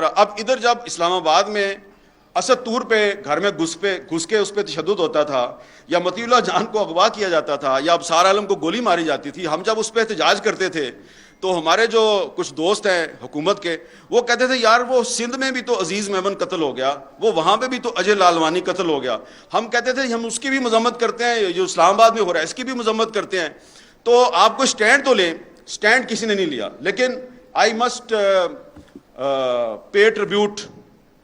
अब इधर जब इस्लामाबाद में असद तूर पे घर में घुस के उस पर तशद्दुद होता था, या मतीउल्लाह जान को अगवा किया जाता था, या अबसार आलम को गोली मारी जाती थी, हम जब उस पर एहतजाज करते थे तो हमारे जो कुछ दोस्त हैं हुकूमत के, वो कहते थे यार वो सिंध में भी तो अजीज़ मेमन कत्ल हो गया, वो वहाँ पे भी तो अजय लालवानी कत्ल हो गया। हम कहते थे हम उसकी भी मजम्मत करते हैं, जो इस्लामाबाद में हो रहा है इसकी भी मजम्मत करते हैं। तो आपको स्टैंड तो लें, स्टैंड किसी ने नहीं लिया। लेकिन I must pay tribute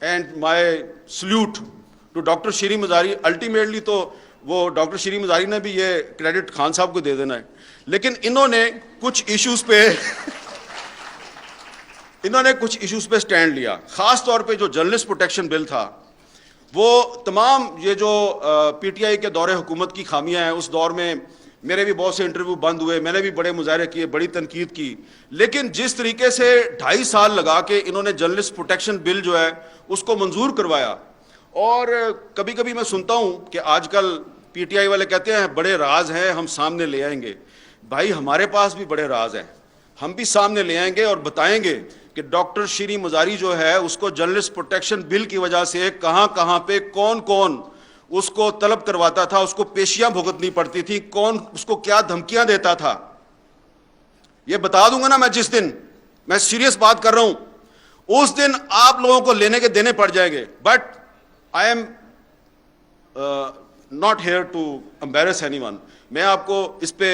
and my salute to doctor Shireen Mazari. Ultimately तो वो डॉक्टर शीरी मज़ारी ने भी ये क्रेडिट खान साहब को दे देना है, लेकिन इन्होंने कुछ इश्यूज पे स्टैंड लिया। खास तौर पे जो जर्नलिस्ट प्रोटेक्शन बिल था, वो तमाम ये जो पीटीआई के दौरे हुकूमत की खामियां हैं, उस दौर में मेरे भी बहुत से इंटरव्यू बंद हुए, मैंने भी बड़े मुजाहरे किए, बड़ी तनकीद की, लेकिन जिस तरीके से 2.5 साल लगा के इन्होंने जर्नलिस्ट प्रोटेक्शन बिल जो है उसको मंजूर करवाया। और कभी कभी मैं सुनता हूं कि आजकल पीटीआई वाले कहते हैं बड़े राज हैं, हम सामने ले आएंगे। भाई हमारे पास भी बड़े राज हैं, हम भी सामने ले आएंगे और बताएंगे कि डॉक्टर शीरी मज़ारी जो है उसको जर्नलिस्ट प्रोटेक्शन बिल की वजह से कहां कहां पे कौन कौन उसको तलब करवाता था, उसको पेशियां भुगतनी पड़ती थी, कौन उसको क्या धमकियां देता था, ये बता दूंगा ना मैं। जिस दिन मैं सीरियस बात कर रहा हूं, उस दिन आप लोगों को लेने के देने पड़ जाएंगे। But I am not here to embarrass anyone. मैं आपको इस पे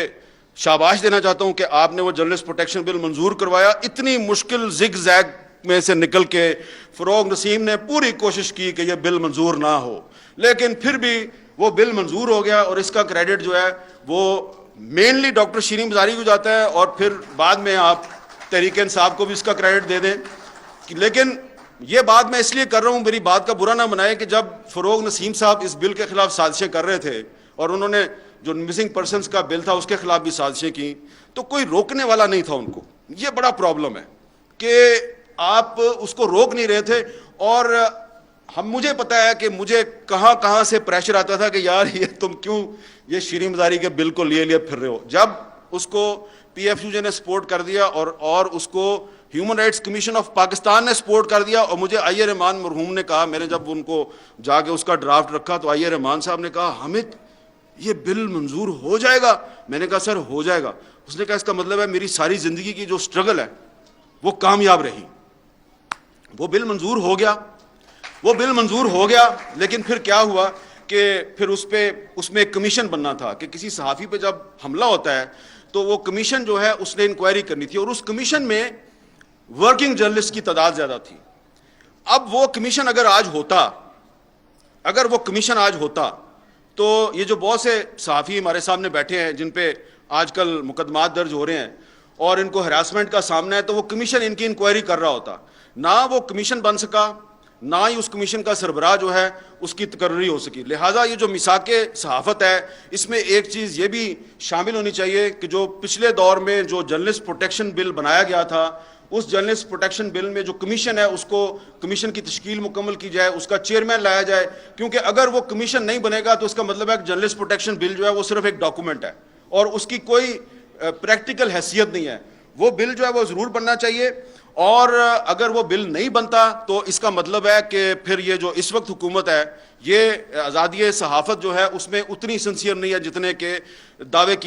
शाबाश देना चाहता हूं कि आपने वो जर्नलिस्ट प्रोटेक्शन बिल मंजूर करवाया। इतनी मुश्किल जिग जैग में से निकल के फरोग नसीम ने पूरी कोशिश की कि यह बिल मंजूर ना हो, लेकिन फिर भी वो बिल मंजूर हो गया। और इसका क्रेडिट जो है वो मेनली डॉक्टर शीरी मज़ारी को जाता है, और फिर बाद में आप तहरीक इंसाफ को भी इसका क्रेडिट दे दें। लेकिन ये बात मैं इसलिए कर रहा हूँ, मेरी बात का बुरा ना बनाए, कि जब फरोग नसीम साहब इस बिल के खिलाफ साजिशें कर रहे थे और उन्होंने जो मिसिंग पर्सनस का बिल था उसके खिलाफ भी साजिशें की, तो कोई रोकने वाला नहीं था उनको। ये बड़ा प्रॉब्लम है कि आप उसको रोक नहीं रहे थे। और मुझे पता है कि मुझे कहां कहां से प्रेशर आता था कि यार ये तुम क्यों ये शीरी मज़ारी के बिल को लिए फिर रहे हो। जब उसको पीएफयूजे ने सपोर्ट कर दिया और उसको human rights commission of Pakistan ने सपोर्ट कर दिया, और मुझे आईए रहमान मरहूम ने कहा, मैंने जब उनको जाके उसका ड्राफ्ट रखा तो आईए रहमान साहब ने कहा हामिद ये बिल मंजूर हो जाएगा। मैंने कहा सर हो जाएगा। उसने कहा इसका मतलब है मेरी सारी जिंदगी की जो स्ट्रगल है वो कामयाब रही। वो बिल मंजूर हो गया, वो बिल मंजूर हो गया। लेकिन फिर क्या हुआ कि फिर उसमें एक कमीशन बनना था कि किसी सहाफ़ी पे जब हमला होता है तो वो कमीशन जो है उसने इंक्वायरी करनी थी, और उस कमीशन में वर्किंग जर्नलिस्ट की तादाद ज़्यादा थी। अब वो कमीशन अगर वो कमीशन आज होता तो ये जो बहुत से सहाफ़ी हमारे सामने बैठे हैं जिन पे आजकल मुकदमात दर्ज हो रहे हैं और इनको हरासमेंट का सामना है, तो वो कमीशन इनकी इंक्वायरी कर रहा होता। ना वो कमीशन बन सका, ना ही उस कमीशन का सरबराह जो है उसकी तकर्री हो सकी। लिहाजा ये जो मिसाके सहाफ़त है, इसमें एक चीज़ ये भी शामिल होनी चाहिए कि जो पिछले दौर में जो जर्नलिस्ट प्रोटेक्शन बिल बनाया गया था, उस जर्नलिस्ट प्रोटेक्शन बिल में जो कमीशन है उसको कमीशन की तश्कील मुकम्मल की जाए, उसका चेयरमैन लाया जाए। क्योंकि अगर वो कमीशन नहीं बनेगा तो इसका मतलब है कि जर्नलिस्ट प्रोटेक्शन बिल जो है वो सिर्फ एक डॉक्यूमेंट है और उसकी कोई प्रैक्टिकल हैसियत नहीं है। वो बिल जो है वो ज़रूर बनना चाहिए, और अगर वो बिल नहीं बनता तो इसका मतलब है कि फिर ये जो इस वक्त हुकूमत है, ये आज़ादी सहाफ़त जो है उसमें उतनी सिंसियर नहीं है जितने के दावे